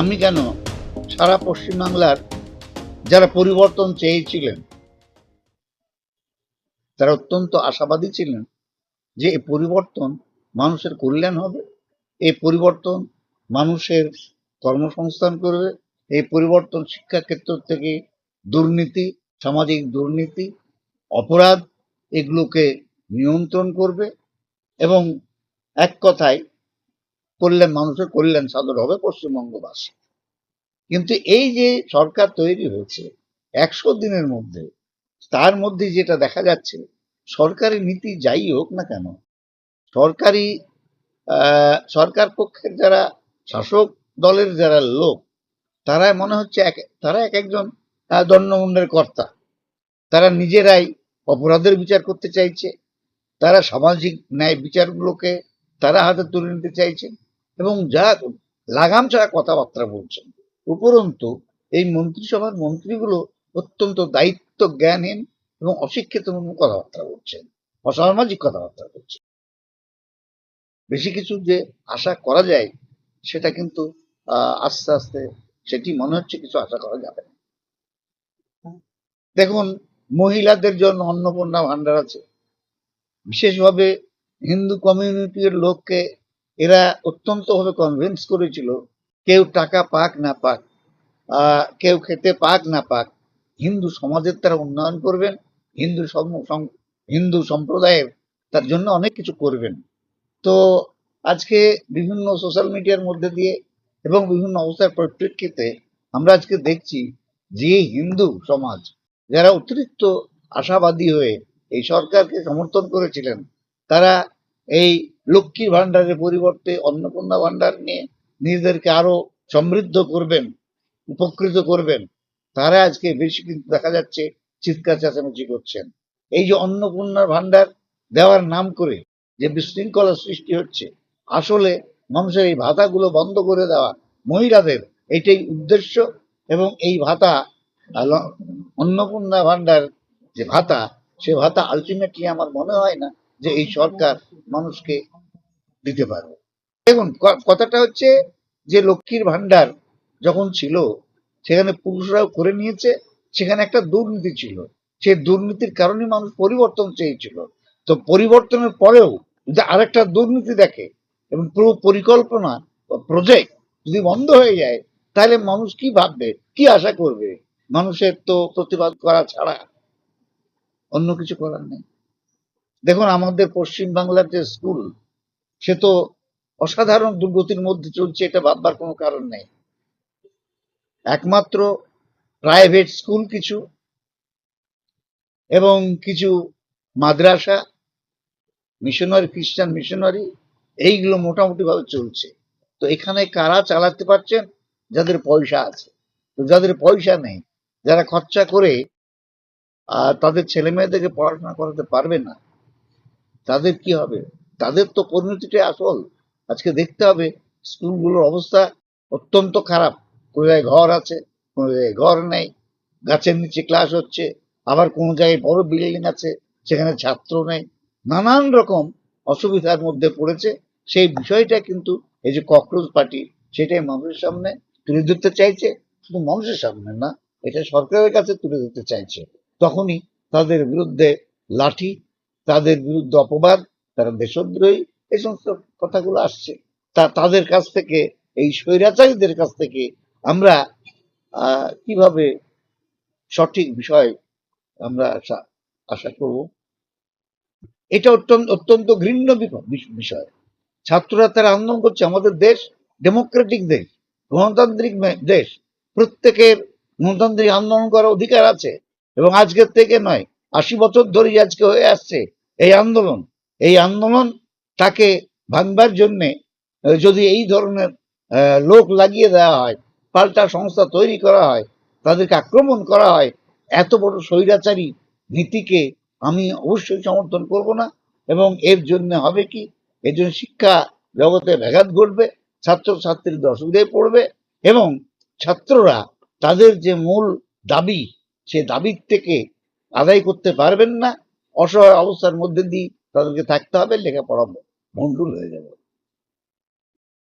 আমি কেন, সারা পশ্চিমবাংলার যারা পরিবর্তন চেয়েছিলেন তারা অত্যন্ত আশাবাদী ছিলেন যে এই পরিবর্তন মানুষের কল্যাণ হবে, এই পরিবর্তন মানুষের কর্মসংস্থান করবে, এই পরিবর্তন শিক্ষাক্ষেত্র থেকে দুর্নীতি, সামাজিক দুর্নীতি, অপরাধ এগুলোকে নিয়ন্ত্রণ করবে এবং এক কথায় কল্যাণ, মানুষের কল্যাণ সাধন হবে পশ্চিমবঙ্গবাসী। কিন্তু এই যে সরকার তৈরি হয়েছে ১০০ দিনের মধ্যে, তার মধ্যে যেটা দেখা যাচ্ছে, সরকারি নীতি যাই হোক না কেন, সরকার পক্ষের যারা শাসক দলের যারা লোক, তারা মনে হচ্ছে তারা এক একজন দণ্ডমুণ্ডের কর্তা। তারা নিজেরাই অপরাধের বিচার করতে চাইছে, তারা সামাজিক ন্যায় বিচারগুলোকে তারা হাতে তুলে নিতে চাইছেন এবং যা লাগাম ছাড়া কথাবার্তা বলছেন। উপরন্তু এই মন্ত্রিসভার মন্ত্রীগুলো অত্যন্ত দায়িত্ব জ্ঞানহীন এবং অশিক্ষিত কথাবার্তা বলছেন, অসামাজিক কথাবার্তা বলছেন। বেশি কিছু যে আশা করা যায় সেটা কিন্তু আস্তে আস্তে সেটি মনে হচ্ছে কিছু আশা করা যাবে না। দেখুন, মহিলাদের জন্য অন্নপূর্ণা ভান্ডার আছে, বিশেষভাবে হিন্দু কমিউনিটির লোককে এরা অত্যন্ত ভাবে কনভিন্স করেছিল, কেউ টাকা পাক না পাক, কেউ খেতে পাক না পাক, হিন্দু সমাজের তারা উন্নয়ন করবেন, হিন্দু সম্প্রদায়ের তার জন্য অনেক কিছু করবেন। তো আজকে বিভিন্ন সোশ্যাল মিডিয়ার মধ্যে দিয়ে এবং বিভিন্ন অবস্থার পরিপ্রেক্ষিতে আমরা আজকে দেখছি যে হিন্দু সমাজ যারা অতিরিক্ত আশাবাদী হয়ে এই সরকারকে সমর্থন করেছিলেন, তারা এই লক্ষ্মীর ভান্ডারের পরিবর্তে অন্নপূর্ণা ভান্ডার নিয়ে নিজেদেরকে আরো সমৃদ্ধ করবেন, উপকৃত করবেন, তারা আজকে বেশি কিন্তু দেখা যাচ্ছে চিৎকার চেঁচামেচি করছেন। এই যে অন্নপূর্ণার ভান্ডার দেওয়ার নাম করে যে বিশৃঙ্খলা সৃষ্টি হচ্ছে, আসলে মানুষের এই ভাতাগুলো বন্ধ করে দেওয়া, মহিলাদের এটাই উদ্দেশ্য। এবং এই ভাতা, অন্নপূর্ণা ভান্ডার যে ভাতা, সে ভাতা আলটিমেটলি আমার মনে হয় না যে এই সরকার মানুষকে দিতে পারবে। দেখুন, কথাটা হচ্ছে যে লক্ষ্মীর ভান্ডার যখন ছিল সেখানে পুরুষরাও করে নিয়েছে, সেখানে একটা দুর্নীতি ছিল, সেই দুর্নীতির কারণে মানুষ পরিবর্তন চেয়েছিল। তো পরিবর্তনের পরেও যদি আরেকটা দুর্নীতি দেখে এবং পুরো পরিকল্পনা প্রজেক্ট যদি বন্ধ হয়ে যায়, তাহলে মানুষ কি ভাববে, কি আশা করবে? মানুষের তো প্রতিবাদ করা ছাড়া অন্য কিছু করার নেই। দেখুন, আমাদের পশ্চিম বাংলার যে স্কুল, সে তো অসাধারণ দুর্গতির মধ্যে চলছে, এটা ভাববার কোনো কারণ নেই। একমাত্র প্রাইভেট স্কুল কিছু এবং কিছু মাদ্রাসা, মিশনারি, খ্রিস্টান মিশনারি, এইগুলো মোটামুটি ভাবে চলছে। তো এখানে কারা চালাতে পারছেন? যাদের পয়সা আছে। তো যাদের পয়সা নেই, যারা খরচা করে তাদের ছেলে মেয়েদেরকে পড়াশোনা করাতে পারবে না, তাদের কি হবে? তাদের তো পরিণতিটাই আসল। আজকে দেখতে হবে স্কুলগুলোর অবস্থা অত্যন্ত খারাপ। কোনো জায়গায় ঘর আছে, কোনো জায়গায় ঘর নেই, গাছের নিচে ক্লাস হচ্ছে, আবার কোনো জায়গায় বড় বিল্ডিং আছে, সেখানে ছাত্র নেই, নানান রকম অসুবিধার মধ্যে পড়েছে। সেই বিষয়টা কিন্তু এই যে ককরোচ পার্টি, সেটাই মানুষের সামনে তুলে ধরতে চাইছে। শুধু মানুষের সামনে না, এটা সরকারের কাছে তুলে ধরতে চাইছে। তখনই তাদের বিরুদ্ধে লাঠি, তাদের বিরুদ্ধে অপবাদ, তারা দেশদ্রোহী, এই সমস্ত কথাগুলো আসছে। তাদের কাছ থেকে, এই স্বৈরাচারীদের কাছ থেকে আমরা কিভাবে সঠিক বিষয় আমরা আশা করব? এটা অত্যন্ত ঘৃণ্য বিষয়। ছাত্ররা তারা আন্দোলন করছে। আমাদের দেশ ডেমোক্রেটিক দেশ, গণতান্ত্রিক দেশ, প্রত্যেকের গণতান্ত্রিক আন্দোলন করার অধিকার আছে এবং আজকের থেকে নয়, ৮০ বছর ধরেই আজকে হয়ে আসছে এই আন্দোলন। এই আন্দোলন তাকে ভাঙবার জন্যে যদি এই ধরনের লোক লাগিয়ে দেওয়া হয়, পাল্টা সংস্থা তৈরি করা হয়, তাদেরকে আক্রমণ করা হয়, এত বড় স্বৈরাচারী নীতিকে আমি অবশ্যই সমর্থন করব না। এবং এর জন্য হবে কি, এর জন্য শিক্ষা জগতে ব্যাঘাত ঘটবে, ছাত্রছাত্রীদের অসুবিধায় পড়বে এবং ছাত্ররা তাদের যে মূল দাবি, সে দাবির থেকে আদায় করতে পারবেন না। অসহায় অবস্থার মধ্যে দিয়ে তাদেরকে থাকতে হবে, লেখাপড়া ভণ্ডুল হয়ে যাবে।